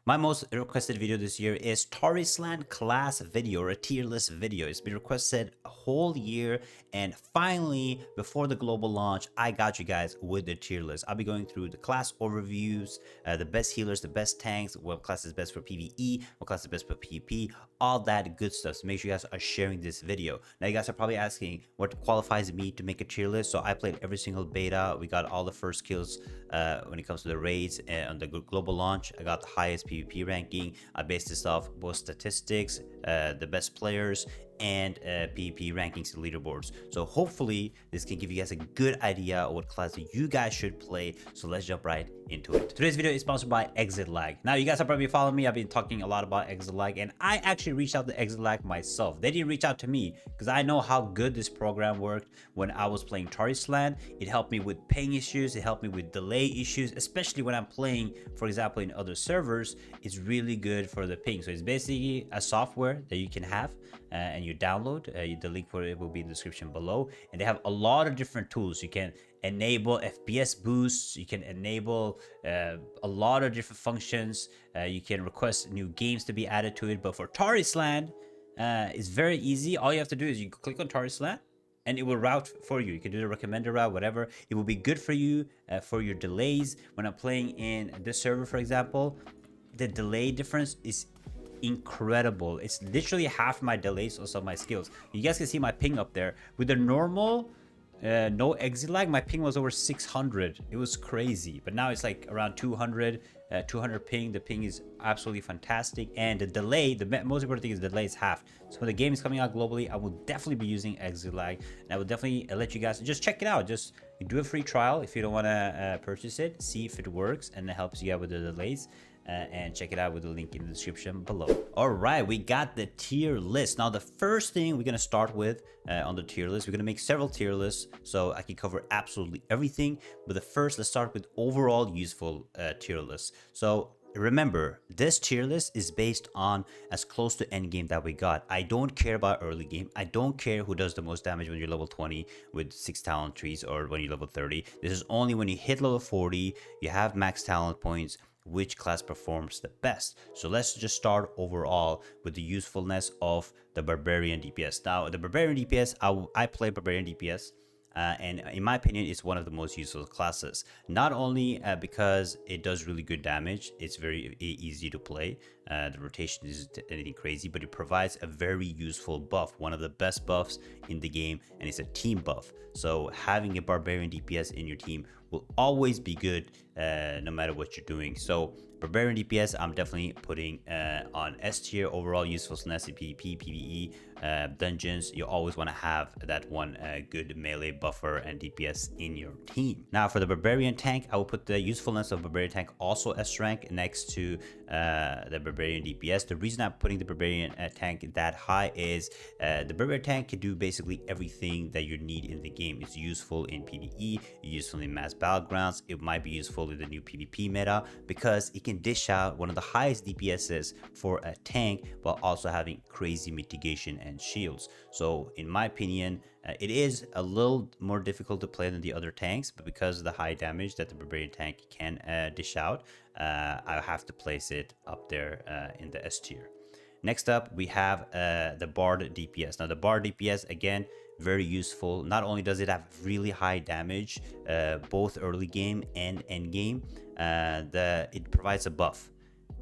My most requested video this year is Tarisland class video or a tier list video. It's been requested a whole year, and finally, before the global launch, I got you guys with the tier list. I'll be going through the class overviews, the best healers, the best tanks, what class is best for PvE, what class is best for PvP, all that good stuff. So make sure you guys are sharing this video. Now you guys are probably asking what qualifies me to make a tier list. So I played every single beta. We got all the first kills when it comes to the raids and on the global launch. I got the highest PvP ranking. I based this off both statistics, the best players, and PvP rankings and leaderboards. So hopefully this can give you guys a good idea of what class you guys should play. So let's jump right into it. Today's video is sponsored by Exitlag. Now you guys are probably following me. I've been talking a lot about Exitlag, and I actually reached out to Exitlag myself. They didn't reach out to me because I know how good this program worked when I was playing Tarisland. It helped me with ping issues. It helped me with delay issues, especially when I'm playing, for example, in other servers. It's really good for the ping. So it's basically a software that you can have and you download. The link for it will be in the description below, and they have a lot of different tools. You can enable FPS boosts, you can enable a lot of different functions, you can request new games to be added to it. But for Tarisland, it's very easy. All you have to do is you click on Tarisland and it will route for you. You can do the recommended route, whatever. It will be good for you for your delays. When I'm playing in this server, for example, the delay difference is incredible. It's literally half my delays, also my skills. You guys can see my ping up there. With the normal no exit lag, my ping was over 600. It was crazy, but now it's like around 200 ping. The ping is absolutely fantastic, and the delay, the most important thing is the delay is half. So when the game is coming out globally, I will definitely be using Exitlag, and I will definitely let you guys just check it out. Just do a free trial if you don't want to purchase it, see if it works and it helps you out with the delays. And check it out with the link in the description below. All right, we got the tier list. Now the first thing we're going to start with on the tier list, we're going to make several tier lists so I can cover absolutely everything. But the first, let's start with overall useful tier lists. So remember, this tier list is based on as close to end game that we got. I don't care about early game. I don't care who does the most damage when you're level 20 with 6 talent trees or when you're level 30. This is only when you hit level 40, you have max talent points, which class performs the best. So let's just start overall with the usefulness of the Barbarian DPS. Now the Barbarian DPS, I play Barbarian DPS, and in my opinion, it's one of the most useful classes. Not only because it does really good damage, it's very easy to play, the rotation isn't anything crazy, but it provides a very useful buff, one of the best buffs in the game, and it's a team buff. So having a Barbarian DPS in your team will always be good, no matter what you're doing. So Barbarian DPS, I'm definitely putting on S tier. Overall usefulness in PvP, PvE, dungeons. You always want to have that one good melee buffer and DPS in your team. Now for the Barbarian tank, I will put the usefulness of Barbarian tank also S rank next to the Barbarian DPS. The reason I'm putting the Barbarian tank that high is the Barbarian tank can do basically everything that you need in the game. It's useful in PvE, useful in mass battlegrounds. It might be useful in the new PvP meta because it can dish out one of the highest DPSs for a tank while also having crazy mitigation and shields. So in my opinion, it is a little more difficult to play than the other tanks, but because of the high damage that the Barbarian tank can dish out, I have to place it up there in the S tier. Next up, we have the Bard DPS. Now the Bard DPS, again, very useful. Not only does it have really high damage, both early game and end game, it provides a buff.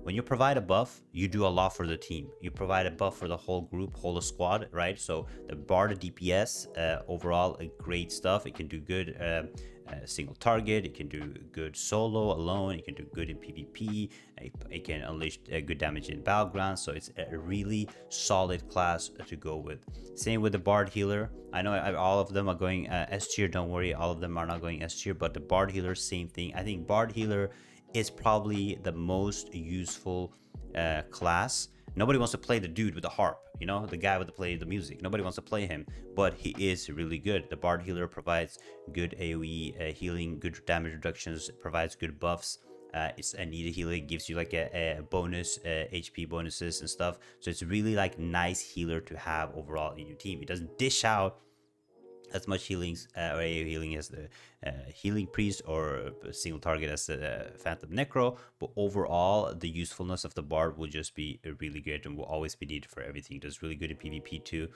When you provide a buff, you do a lot for the team. You provide a buff for the whole group, whole squad, right? So the Bard DPS, overall, great stuff. It can do good single target. It can do good solo alone. It can do good in PvP. It can unleash good damage in battlegrounds. So it's a really solid class to go with. Same with the Bard healer. I know all of them are going S tier. Don't worry, all of them are not going S tier. But the Bard healer, same thing. I think Bard healer is probably the most useful class. Nobody wants to play the dude with the harp, you know, the guy with the play the music. Nobody wants to play him, but he is really good. The Bard healer provides good AoE healing, good damage reductions, provides good buffs. It's a needed healer. It gives you like a bonus, HP bonuses and stuff. So it's really like nice healer to have overall in your team. It doesn't dish out as much healings or AoE healing as the healing priest, or a single target as the phantom necro, but overall the usefulness of the bard will just be really good and will always be needed for everything. It does really good in PvP too.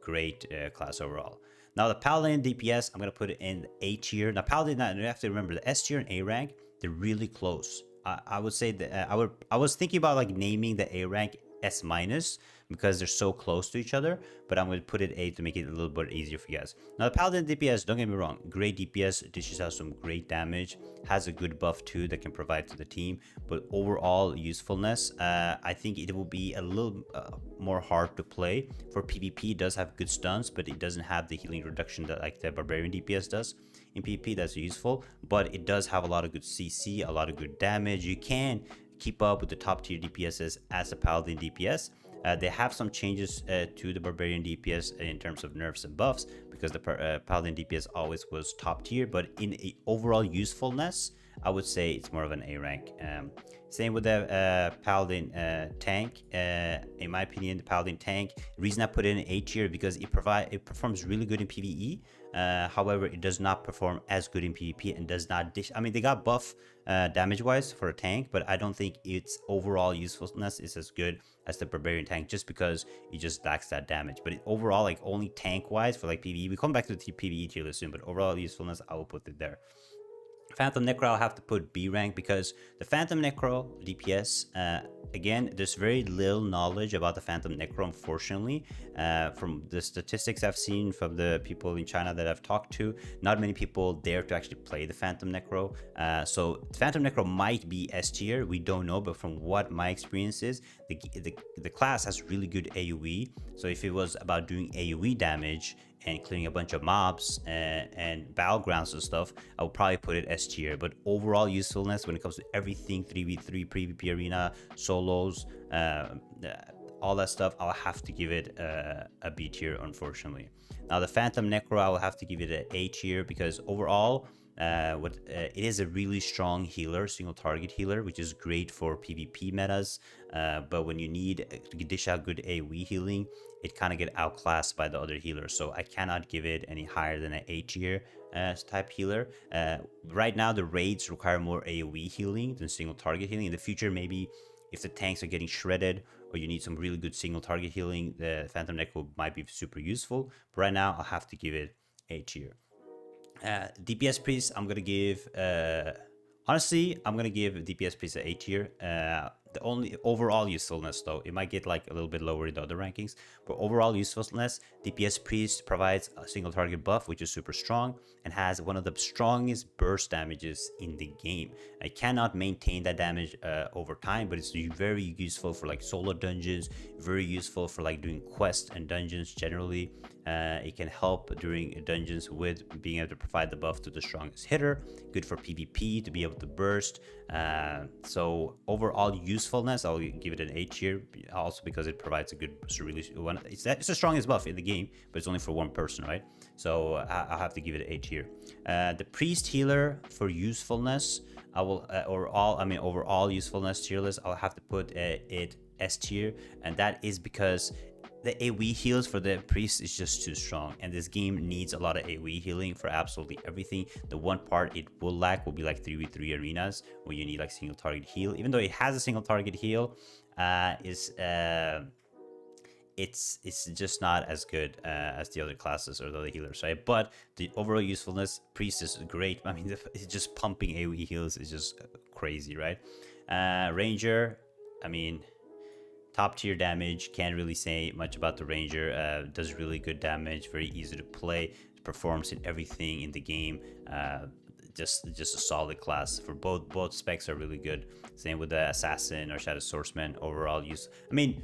Great class overall. Now the Paladin DPS, I'm gonna put it in A tier. Now Paladin, you have to remember the S tier and A rank, they're really close. I would say that I was thinking about like naming the A rank S minus because they're so close to each other, but I'm going to put it A to make it a little bit easier for you guys. Now the Paladin DPS, don't get me wrong, great DPS, dishes out some great damage, has a good buff too that can provide to the team, but overall usefulness, I think it will be a little more hard to play. For PvP, it does have good stuns, but it doesn't have the healing reduction that like the Barbarian DPS does. In PvP, that's useful, but it does have a lot of good CC, a lot of good damage. You can keep up with the top tier DPSs as a Paladin DPS. They have some changes to the Barbarian DPS in terms of nerfs and buffs, because the Paladin DPS always was top tier, but in overall usefulness, I would say it's more of an A rank. Same with the Paladin tank. In my opinion, the Paladin tank, the reason I put it in A tier because it performs really good in PvE. However, it does not perform as good in PvP and does not dish. I mean, they got buff damage wise for a tank, but I don't think its overall usefulness is as good as the Barbarian tank, just because it just lacks that damage. But overall, like only tank wise for like PvE, we come back to the PvE tier list soon, but overall usefulness, I will put it there. Phantom Necro, I'll have to put B rank because the Phantom Necro DPS, again, there's very little knowledge about the Phantom Necro, unfortunately. From the statistics I've seen from the people in China that I've talked to, not many people dare to actually play the Phantom Necro. So Phantom Necro might be S tier, we don't know, but from what my experience is, the class has really good AoE. So if it was about doing AoE damage and clearing a bunch of mobs and battlegrounds and stuff, I would probably put it S tier. But overall usefulness when it comes to everything, 3v3, PvP arena, solos, all that stuff, I'll have to give it a B tier, unfortunately. Now the Phantom Necro, I will have to give it an A tier because overall, it is a really strong healer, single target healer, which is great for PvP metas. But when you need to dish out good AoE healing, it kind of get outclassed by the other healers. So I cannot give it any higher than an A tier type healer. Right now, the raids require more AoE healing than single target healing. In the future, maybe if the tanks are getting shredded or you need some really good single target healing, the Phantom Necro might be super useful. But right now, I'll have to give it A tier. DPS Priest, I'm gonna give honestly, I'm gonna give DPS Priest an A tier. The only overall usefulness though, it might get like a little bit lower in the other rankings, but overall usefulness, DPS Priest provides a single target buff, which is super strong and has one of the strongest burst damages in the game. I cannot maintain that damage over time, but it's very useful for like solo dungeons, very useful for like doing quests and dungeons generally. It can help during dungeons with being able to provide the buff to the strongest hitter. Good for PvP to be able to burst. So overall usefulness, I'll give it an A tier, also because it provides a good really one. It's the strongest buff in the game, but it's only for one person, right? So I'll have to give it an A tier. The priest healer for usefulness, I will overall usefulness tier list, I'll have to put it S tier, and that is because the AoE heals for the priest is just too strong, and this game needs a lot of AoE healing for absolutely everything. The one part it will lack will be like 3v3 arenas where you need like single target heal. Even though it has a single target heal, it's just not as good as the other classes or the other healers, right? But the overall usefulness, priest is great. I mean, it's just pumping AoE heals is just crazy, right? Ranger, I mean, top tier damage, can't really say much about the Ranger. Does really good damage, very easy to play, performs in everything in the game. Just a solid class for both specs are really good. Same with the Assassin or Shadow Swordsman. Overall use, I mean,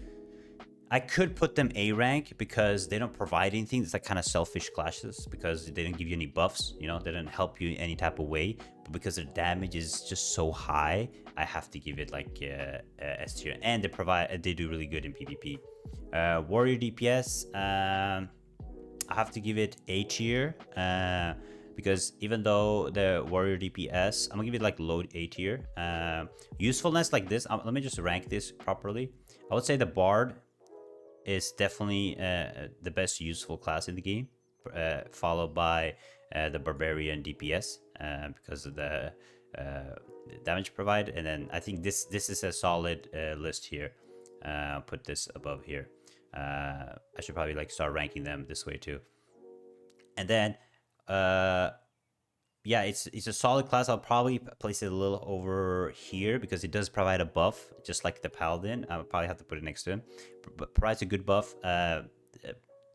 I could put them A rank because they don't provide anything. It's like kind of selfish classes because they don't give you any buffs, you know, they don't help you in any type of way. But because their damage is just so high, I have to give it like S tier. And they do really good in PvP. Warrior DPS, I have to give it A tier because even though the Warrior DPS, I'm gonna give it like low A tier. Usefulness like this, let me just rank this properly. I would say the Bard is definitely the best useful class in the game. followed by the Barbarian DPS because of the damage provided. And then I think this is a solid list here. I'll put this above here. I should probably like start ranking them this way too. And then yeah, it's a solid class. I'll probably place it a little over here because it does provide a buff, just like the Paladin. I'll probably have to put it next to him. But provides a good buff.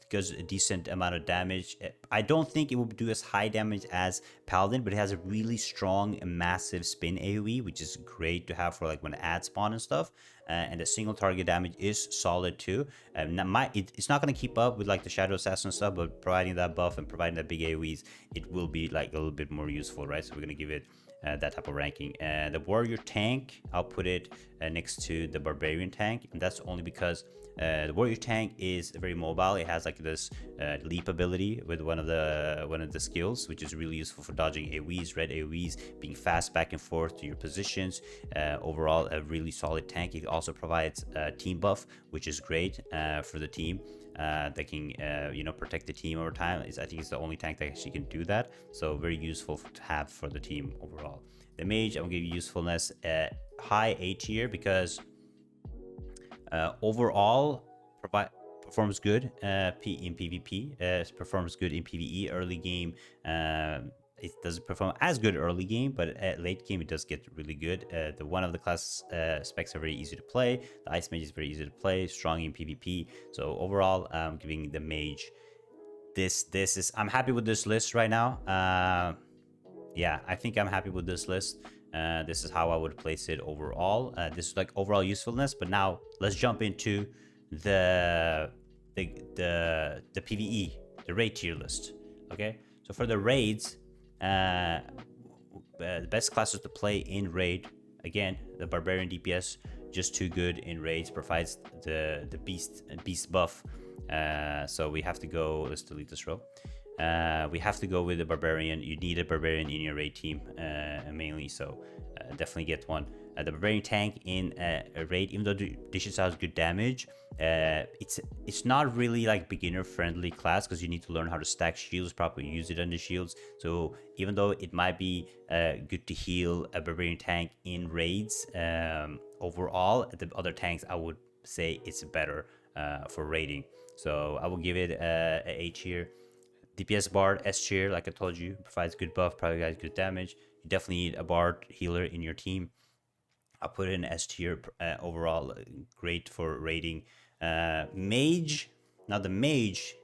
Does a decent amount of damage. I don't think it will do as high damage as Paladin, but it has a really strong and massive spin AoE, which is great to have for like when ads spawn and stuff. And the single target damage is solid too. It's not going to keep up with like the Shadow Assassin stuff, but providing that buff and providing that big AoEs, it will be like a little bit more useful, right? So we're going to give it that type of ranking. The Warrior tank, I'll put it next to the Barbarian tank, and that's only because the Warrior tank is very mobile. It has like this leap ability with one of the skills, which is really useful for dodging AoEs, red AoEs, being fast back and forth to your positions. Overall, a really solid tank. It also provides team buff, which is great for the team. That can protect the team over time. I think it's the only tank that actually can do that. So very useful to have for the team overall. The Mage, I'm gonna give you usefulness high A tier because overall performs good in PvP. Performs good in PvE early game. It doesn't perform as good early game, but at late game it does get really good. The one of the class specs are very easy to play. The Ice Mage is very easy to play, strong in PvP. So overall, I'm giving the Mage I'm happy with this list right now. Yeah, I think I'm happy with this list. This is how I would place it overall. This is like overall usefulness, but now let's jump into the PvE, the raid tier list. Okay, so for the raids, the best classes to play in raid, again, the Barbarian DPS, just too good in raids, provides the beast buff. So we have to go, let's delete this row. We have to go with the Barbarian. You need a Barbarian in your raid team mainly, so definitely get one. The Barbarian tank in a raid, even though the dishes has good damage, it's not really like beginner friendly class because you need to learn how to stack shields properly, use it under shields. So even though it might be good to heal a Barbarian tank in raids, overall the other tanks I would say it's better for raiding. So I will give it a A tier. DPS Bard S tier, like I told you, provides good buff, probably has good damage. You definitely need a Bard healer in your team. I'll put it in S tier overall, great for raiding. Mage, now the Mage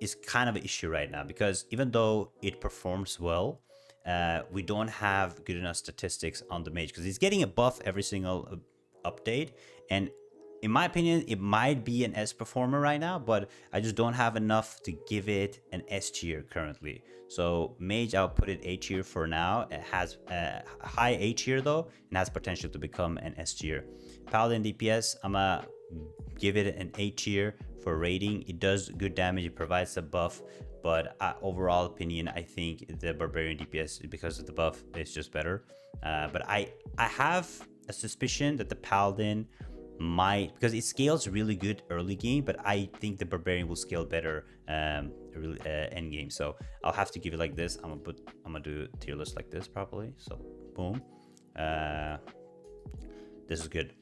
is kind of an issue right now because even though it performs well, we don't have good enough statistics on the Mage because he's getting a buff every single update, and in my opinion, it might be an S performer right now, but I just don't have enough to give it an S tier currently. So Mage, I'll put it A tier for now. It has a high A tier though, and has potential to become an S tier. Paladin DPS, I'm gonna give it an A tier for raiding. It does good damage, it provides a buff, but overall opinion, I think the Barbarian DPS, because of the buff, is just better. But I have a suspicion that the Paladin might, because it scales really good early game, but I think the Barbarian will scale better end game. So I'll have to give it like this. I'm gonna do tier list like this probably. So boom, this is good.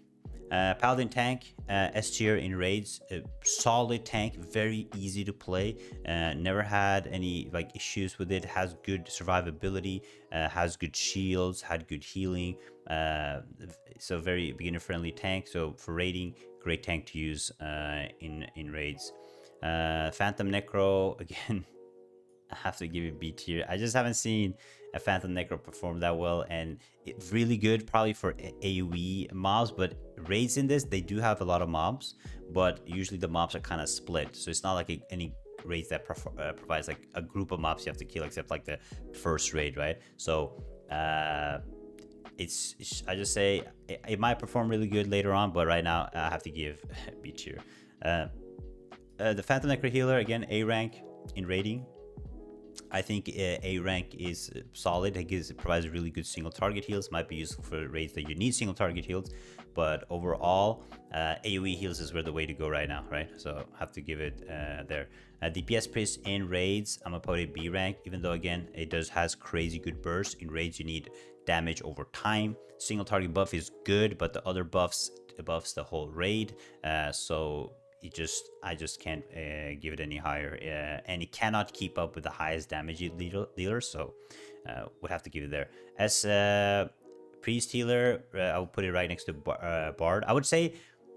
Paladin tank, S tier in raids, solid tank, very easy to play. Never had any like issues with it. Has good survivability, has good shields, had good healing. So very beginner friendly tank. So for raiding, great tank to use in raids. Phantom Necro, again, I have to give it B tier. I just haven't seen a Phantom Necro perform that well, and it's really good probably for AoE mobs, but raids in this, they do have a lot of mobs, but usually the mobs are kind of split, so it's not like any raids that provides like a group of mobs you have to kill, except like the first raid, right? So it's I just say it might perform really good later on, but right now I have to give B tier. The Phantom Necro healer, again, A rank in raiding. I think A rank is solid. It provides really good single target heals. Might be useful for raids that you need single target heals, but overall, AoE heals is where the way to go right now, right? So have to give it there. DPS priest in raids, I'm gonna put it B rank, even though again it has crazy good burst. In raids you need damage over time. Single target buff is good, but the other buffs the whole raid, so I just can't give it any higher, and it cannot keep up with the highest damage dealer, so would have to give it there. As priest healer, I will put it right next to bard. I would say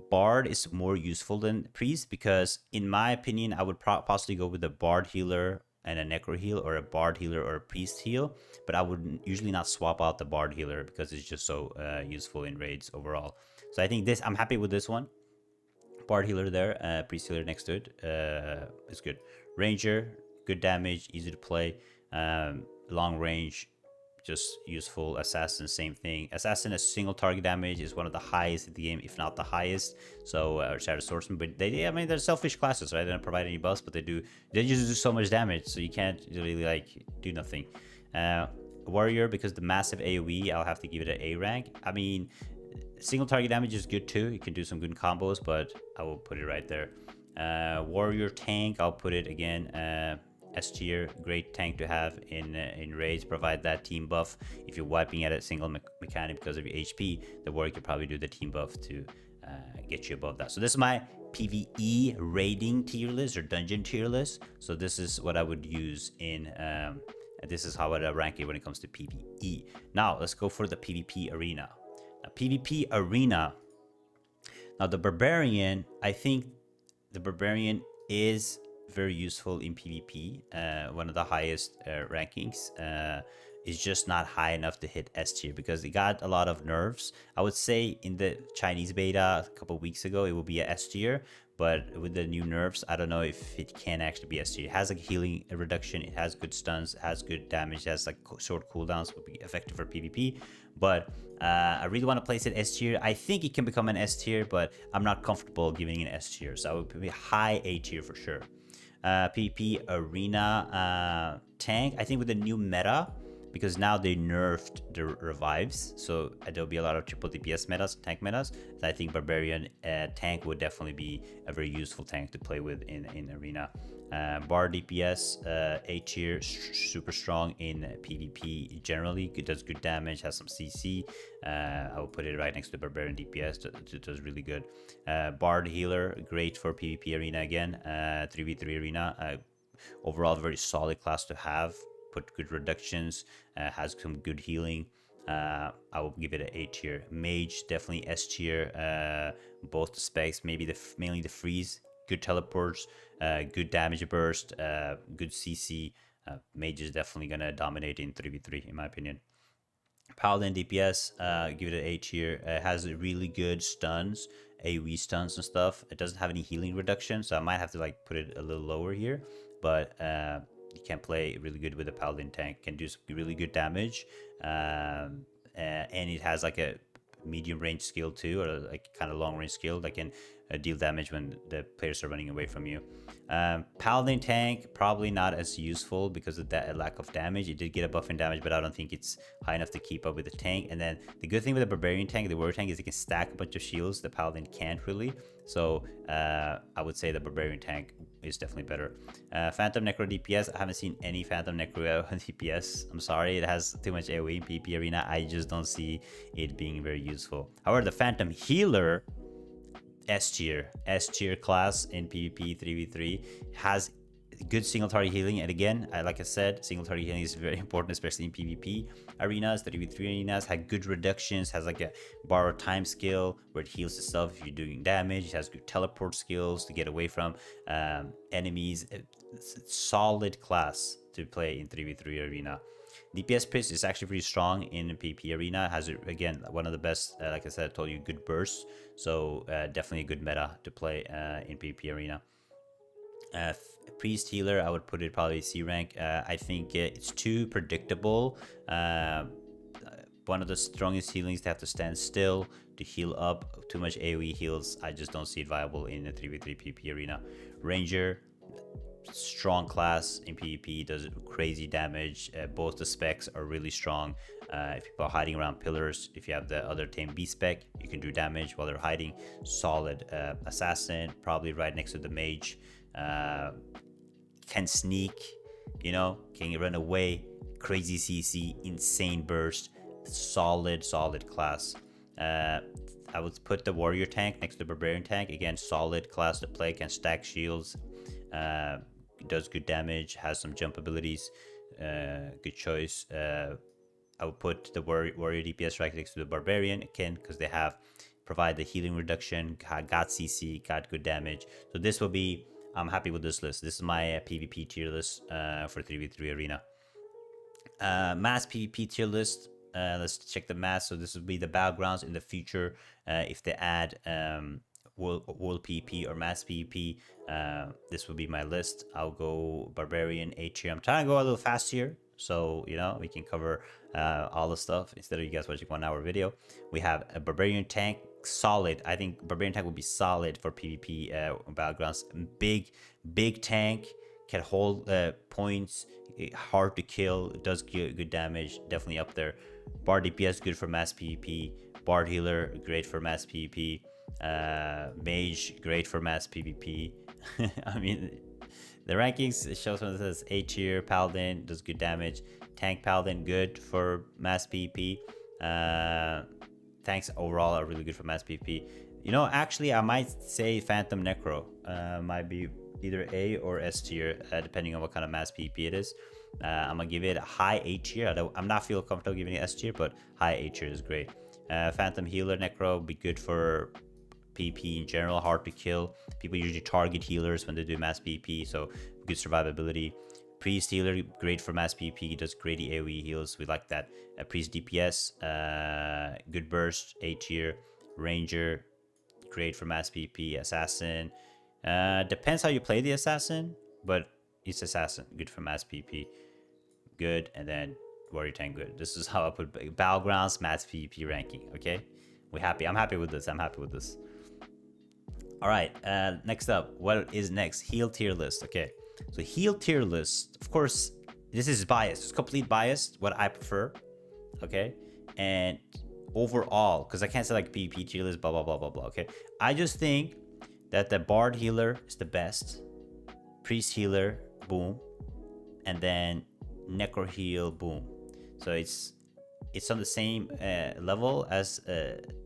bard is more useful than priest, because in my opinion I would possibly go with a bard healer and a necro heal, or a bard healer or a priest heal, but I would usually not swap out the bard healer because it's just so useful in raids overall. So I think I'm happy with this one. Bard healer there, priest healer next to it, is good. Ranger, good damage, easy to play. Long range, just useful. Assassin, same thing. Assassin, a single target damage is one of the highest in the game, if not the highest. So Shadow Swordsman, but I mean, they're selfish classes, right? They don't provide any buffs, but they just do so much damage, so you can't really like do nothing. Warrior, because the massive AoE, I'll have to give it an A rank. I mean, single target damage is good too. You can do some good combos, but I will put it right there. Warrior tank, I'll put it again S tier. Great tank to have in raids. Provide that team buff. If you're wiping at a single mechanic because of your HP, the warrior could probably do the team buff to get you above that. So this is my PvE raiding tier list, or dungeon tier list. So this is what I would use in this is how I would rank it when it comes to PvE. Now let's go for the PvP arena. PvP arena. Now the Barbarian, I think the Barbarian is very useful in PvP. One of the highest rankings. Is just not high enough to hit S tier because it got a lot of nerfs. I would say in the Chinese beta a couple weeks ago it will be a S tier, but with the new nerfs, I don't know if it can actually be S tier. It has like healing reduction, it has good stuns, it has good damage, it has like short cooldowns, would be effective for PvP. But I really want to place it S tier. I think it can become an S tier, but I'm not comfortable giving it an S tier, so I would be high A tier for sure. PvP arena tank, I think with the new meta, because now they nerfed the revives, so there'll be a lot of triple DPS metas, tank metas. So I think Barbarian tank would definitely be a very useful tank to play with in arena. Bar DPS, A tier, super strong in PvP generally. It does good damage, has some CC. I will put it right next to Barbarian DPS. It does really good. Bard healer, great for PvP arena again. 3v3 arena. Overall, very solid class to have. Put good reductions, has some good healing. I will give it an A tier. Mage, definitely S tier. Both the specs, maybe mainly the freeze, good teleports, good damage burst, good CC. Mage is definitely gonna dominate in 3v3 in my opinion. Paladin DPS, give it an A tier. It has really good stuns, AoE stuns and stuff. It doesn't have any healing reduction, so I might have to like put it a little lower here, but you can play really good with a Paladin tank. Can do some really good damage, and it has like a medium range skill too, or like kind of long range skill that can deal damage when the players are running away from you. Paladin tank, probably not as useful because of that lack of damage. It did get a buff in damage, but I don't think it's high enough to keep up with the tank. And then the good thing with the Barbarian tank, the warrior tank, is it can stack a bunch of shields. The Paladin can't really. So I would say the Barbarian tank is definitely better. Phantom Necro DPS, I haven't seen any Phantom Necro DPS. I'm sorry, it has too much AoE in PvP arena. I just don't see it being very useful. However, the Phantom Healer, S tier class in PvP 3v3, has good single target healing. And again, like I said, single target healing is very important, especially in PvP arenas. 3v3 arenas had good reductions, has like a borrowed time skill where it heals itself if you're doing damage. It has good teleport skills to get away from enemies. It's a solid class to play in 3v3 arena. DPS Priest is actually pretty strong in PvP arena. Has, again, one of the best, like I said, I told you, good bursts. So definitely a good meta to play in PvP arena. Priest healer, I would put it probably C rank. I think it's too predictable. One of the strongest healings to have to stand still to heal up. Too much AoE heals. I just don't see it viable in a 3v3 PvP arena. Ranger, strong class in PvP, does crazy damage. Both the specs are really strong. If people are hiding around pillars, if you have the other tame B spec, you can do damage while they're hiding. Solid assassin, probably right next to the mage. Can sneak, you know, can run away. Crazy CC, insane burst. Solid class. I would put the warrior tank next to the barbarian tank. Again, solid class to play. Can stack shields. Does good damage. Has some jump abilities. Good choice. I would put the warrior DPS right next to the barbarian again because they have provide the healing reduction. Got CC. Got good damage. So this will be. I'm happy with this list. This is my PvP tier list for 3v3 arena. Mass PvP tier list. Let's check the mass. So this will be the battlegrounds in the future. If they add world PvP or mass PvP, this will be my list. I'll go barbarian A tier. I'm trying to go a little fast here, so you know we can cover all the stuff instead of you guys watching 1 hour video. We have a barbarian tank, solid. I think barbarian tank will be solid for PvP battlegrounds. Big tank, can hold points, hard to kill, does good damage, definitely up there. Bard DPS, good for mass PvP. Bard healer, great for mass PvP. Mage, great for mass PvP. I mean, the rankings shows when it says A tier. Paladin does good damage. Tank Paladin, good for mass PvP. Tanks overall are really good for mass PvP. You know, actually, I might say Phantom Necro might be either A or S tier, depending on what kind of mass PvP it is. I'm gonna give it a high A tier. I'm not feel comfortable giving it S tier, but high A tier is great. Phantom Healer Necro be good for PvP in general, hard to kill. People usually target healers when they do mass PvP, so good survivability. Priest Healer, great for mass PvP, does great AoE heals, we like that. Priest DPS, good burst, A tier. Ranger, great for mass PvP. Assassin, depends how you play the assassin, but it's assassin, good for mass PvP. Good, and then warrior tank, good. This is how I put battlegrounds mass PvP ranking. Okay, we're happy. I'm happy with this. All right, next up, what is next? Heal tier list. Okay, so heal tier list, of course, this is biased. It's complete biased, what I prefer. Okay, and overall, because I can't say like PvP tier list, blah blah blah blah blah. Okay, I just think that the bard healer is the best. Priest healer, boom, and then necro heal, boom. So it's on the same level as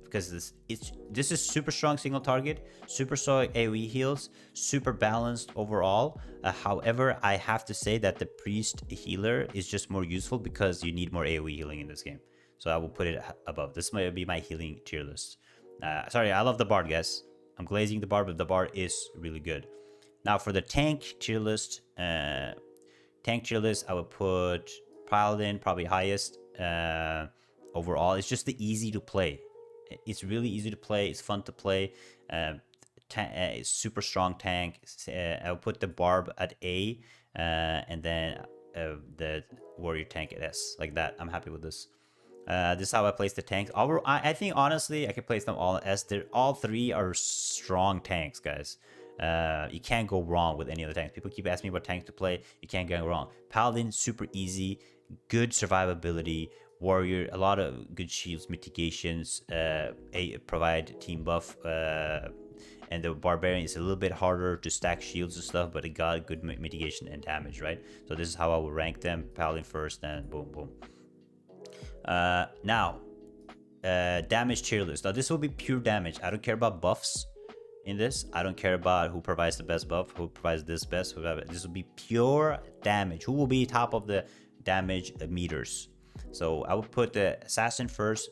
because this is super strong single target, super strong AoE heals, super balanced overall. However, I have to say that the priest healer is just more useful because you need more AoE healing in this game. So I will put it above. This might be my healing tier list. Sorry, I love the bard, guys. I'm glazing the bard, but the bard is really good. Now for the tank tier list, I would put Paladin probably highest. Overall, it's just the easy to play. It's really easy to play. It's fun to play. It's super strong tank. I'll put the barb at A, and then the warrior tank at S, like that. I'm happy with this. This is how I place the tanks. I think honestly I can place them all at S. All three are strong tanks, guys. You can't go wrong with any of the tanks. People keep asking me what tanks to play. You can't go wrong. Paladin, super easy, good survivability. Warrior, a lot of good shields, mitigations, provide team buff. And the barbarian is a little bit harder to stack shields and stuff, but it got good mitigation and damage, right? So this is how I will rank them. Paladin first, then boom, boom. Now, damage tier list. Now this will be pure damage. I don't care about buffs in this. I don't care about who provides the best buff, who provides this best, whoever. This will be pure damage. Who will be top of the damage meters? So I would put the assassin first,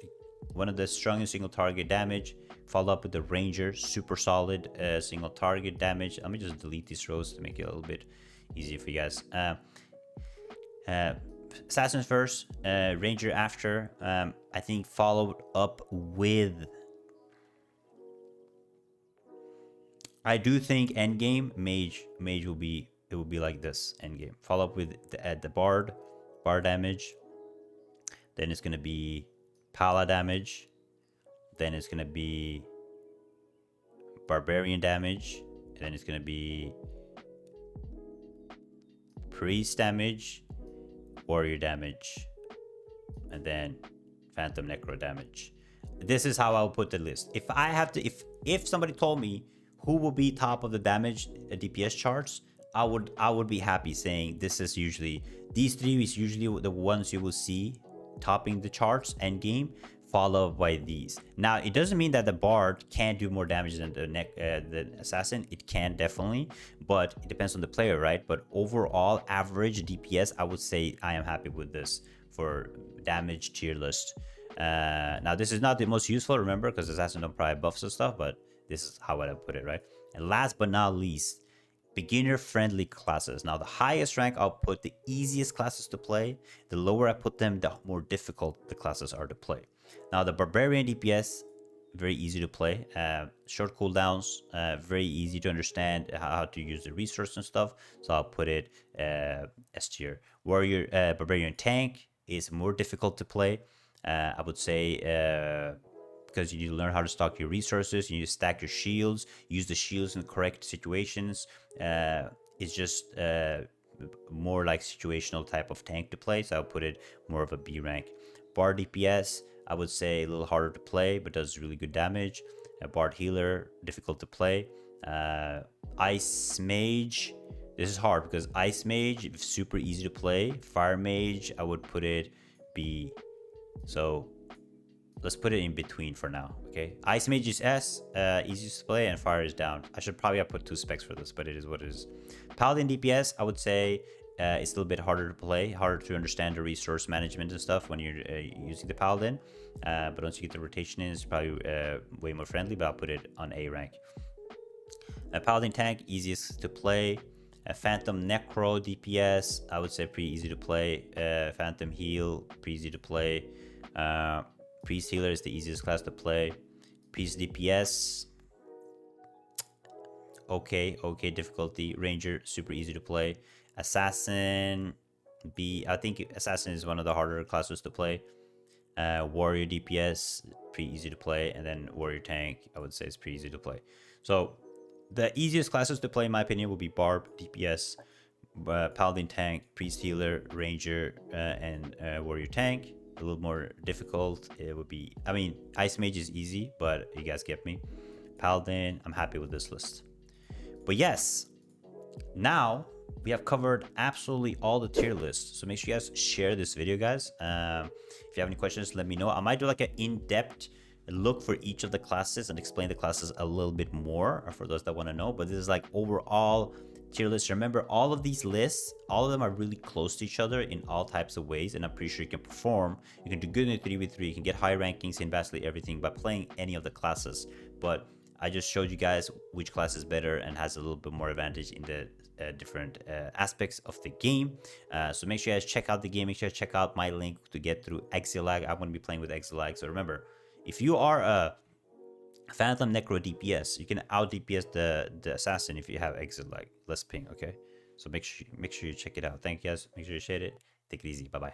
one of the strongest single target damage, followed up with the ranger, super solid single target damage. Let me just delete these rows to make it a little bit easier for you guys. Assassin first, ranger after. I think followed up with, I do think endgame mage will be, it will be like this endgame. Follow up with the bard damage. Then it's gonna be pala damage. Then it's gonna be barbarian damage. And then it's gonna be priest damage, warrior damage. and then Phantom Necro damage. This is how I'll put the list. If I have to, if somebody told me who will be top of the damage DPS charts, I would be happy saying this is usually, these three is usually the ones you will see topping the charts end game, followed by these. Now it doesn't mean that the bard can't do more damage than the assassin. It can definitely, but it depends on the player, right? But overall average DPS, I would say I am happy with this for damage tier list. Now this is not the most useful, remember, because assassin don't provide buffs and stuff, but this is how I put it, right? And last but not least, beginner friendly classes. Now the highest rank I'll put the easiest classes to play. The lower I put them, the more difficult the classes are to play. Now the Barbarian DPS, very easy to play, short cooldowns, very easy to understand how to use the resource and stuff, so I'll put it S tier. Warrior Barbarian tank is more difficult to play, I would say, because you need to learn how to stock your resources, you need to stack your shields, use the shields in the correct situations. It's just more like situational type of tank to play, so I'll put it more of a B rank. Bard DPS, I would say a little harder to play, but does really good damage. Bard healer, difficult to play. Ice Mage, this is hard because Ice Mage, super easy to play. Fire Mage, I would put it B. So let's put it in between for now, okay? Ice Mage is S, easiest to play, and Fire is down. I should probably have put 2 specs for this, but it is what it is. Paladin DPS, I would say it's a little bit harder to play, harder to understand the resource management and stuff when you're using the Paladin. But once you get the rotation in, it's probably way more friendly, but I'll put it on A rank. Paladin tank, easiest to play. Phantom Necro DPS, I would say pretty easy to play. Phantom Heal, pretty easy to play. Priest Healer is the easiest class to play. Priest DPS, okay, difficulty. Ranger, super easy to play. Assassin, B. I think Assassin is one of the harder classes to play. Warrior DPS, pretty easy to play. And then Warrior Tank, I would say is pretty easy to play. So the easiest classes to play, in my opinion, will be Barb, DPS, Paladin Tank, Priest Healer, Ranger, and Warrior Tank. A little more difficult, it would be, I mean, Ice Mage is easy, but you guys get me. Paladin, I'm happy with this list. But yes, now we have covered absolutely all the tier lists, so make sure you guys share this video, guys. If you have any questions, let me know. I might do like an in-depth look for each of the classes and explain the classes a little bit more for those that want to know, but this is like overall tier list. Remember, all of these lists, all of them are really close to each other in all types of ways, and I'm pretty sure you can perform. You can do good in a 3v3, you can get high rankings in basically everything by playing any of the classes. But I just showed you guys which class is better and has a little bit more advantage in the different aspects of the game. So make sure you guys check out the game. Make sure you check out my link to get through Exitlag. I'm going to be playing with Exitlag. So remember, if you are a Phantom Necro DPS, you can out DPS the assassin if you have Exitlag. Less ping, okay? So make sure you check it out. Thank you guys. Make sure you share it. Take it easy. Bye bye.